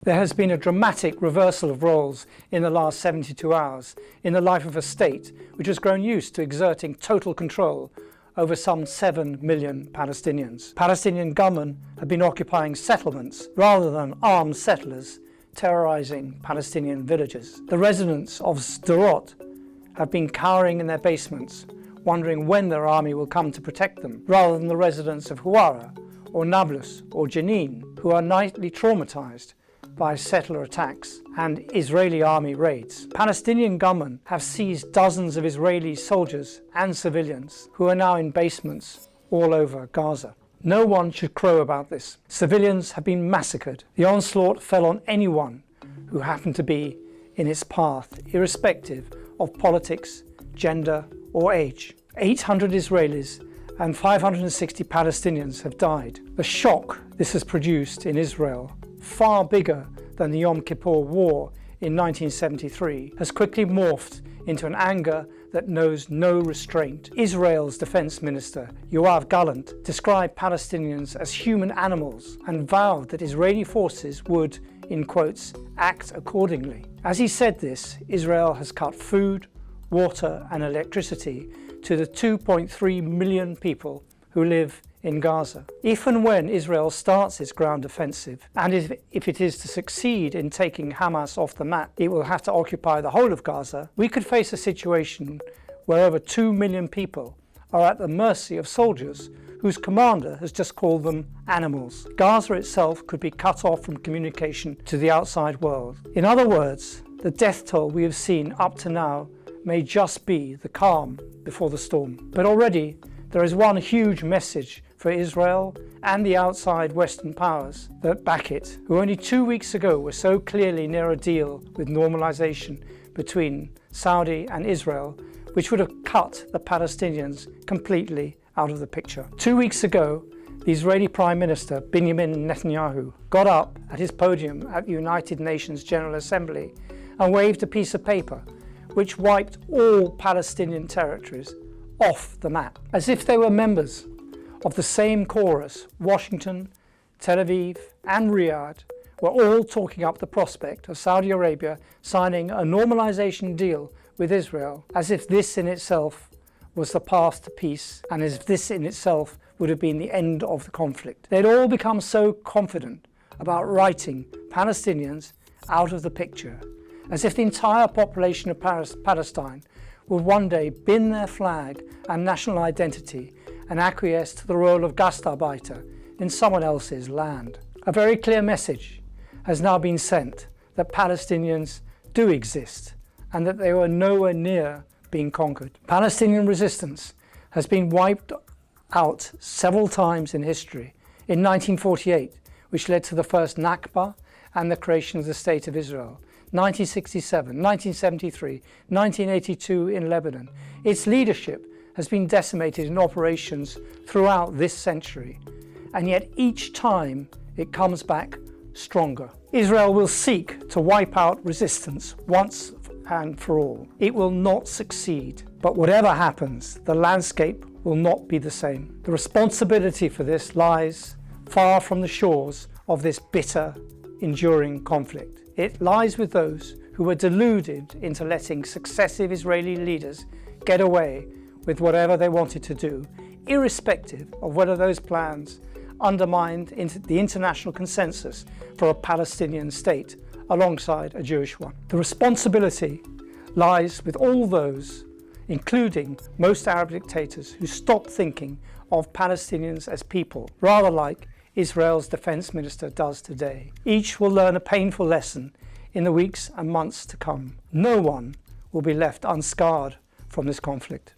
There has been a dramatic reversal of roles in the last 72 hours in the life of a state which has grown used to exerting total control over some 7 million Palestinians. Palestinian gunmen have been occupying settlements rather than armed settlers terrorizing Palestinian villages. The residents of Sderot have been cowering in their basements, wondering when their army will come to protect them, rather than the residents of Huwara or Nablus or Jenin, who are nightly traumatized by settler attacks and Israeli army raids. Palestinian gunmen have seized dozens of Israeli soldiers and civilians who are now in basements all over Gaza. No one should crow about this. Civilians have been massacred. The onslaught fell on anyone who happened to be in its path, irrespective of politics, gender, or age. 800 Israelis and 560 Palestinians have died. The shock this has produced in Israel, far bigger than the Yom Kippur War in 1973, has quickly morphed into an anger that knows no restraint. Israel's defense minister, Yoav Gallant, described Palestinians as human animals and vowed that Israeli forces would, in quotes, act accordingly. As he said this, Israel has cut food, water and electricity to the 2.3 million people who live in Gaza. If and when Israel starts its ground offensive, and if it is to succeed in taking Hamas off the map, it will have to occupy the whole of Gaza. We could face a situation where over 2 million people are at the mercy of soldiers whose commander has just called them animals. Gaza itself could be cut off from communication to the outside world. In other words, the death toll we have seen up to now may just be the calm before the storm. But already there is one huge message for Israel and the outside Western powers that back it, who only 2 weeks ago were so clearly near a deal with normalization between Saudi and Israel, which would have cut the Palestinians completely out of the picture. 2 weeks ago, the Israeli Prime Minister, Benjamin Netanyahu, got up at his podium at the United Nations General Assembly and waved a piece of paper which wiped all Palestinian territories off the map, as if they were members of the same chorus. Washington, Tel Aviv and Riyadh were all talking up the prospect of Saudi Arabia signing a normalization deal with Israel, as if this in itself was the path to peace, and as if this in itself would have been the end of the conflict. They'd all become so confident about writing Palestinians out of the picture, as if the entire population of Palestine would one day bin their flag and national identity and acquiesce to the role of Gastarbeiter in someone else's land. A very clear message has now been sent that Palestinians do exist and that they were nowhere near being conquered. Palestinian resistance has been wiped out several times in history. In 1948, which led to the first Nakba and the creation of the State of Israel. 1967, 1973, 1982 in Lebanon. Its leadership has been decimated in operations throughout this century, and yet each time it comes back stronger. Israel will seek to wipe out resistance once and for all. It will not succeed, but whatever happens, the landscape will not be the same. The responsibility for this lies far from the shores of this bitter, enduring conflict. It lies with those who were deluded into letting successive Israeli leaders get away with whatever they wanted to do, irrespective of whether those plans undermined the international consensus for a Palestinian state alongside a Jewish one. The responsibility lies with all those, including most Arab dictators, who stopped thinking of Palestinians as people, rather like Israel's defense minister does today. Each will learn a painful lesson in the weeks and months to come. No one will be left unscarred from this conflict.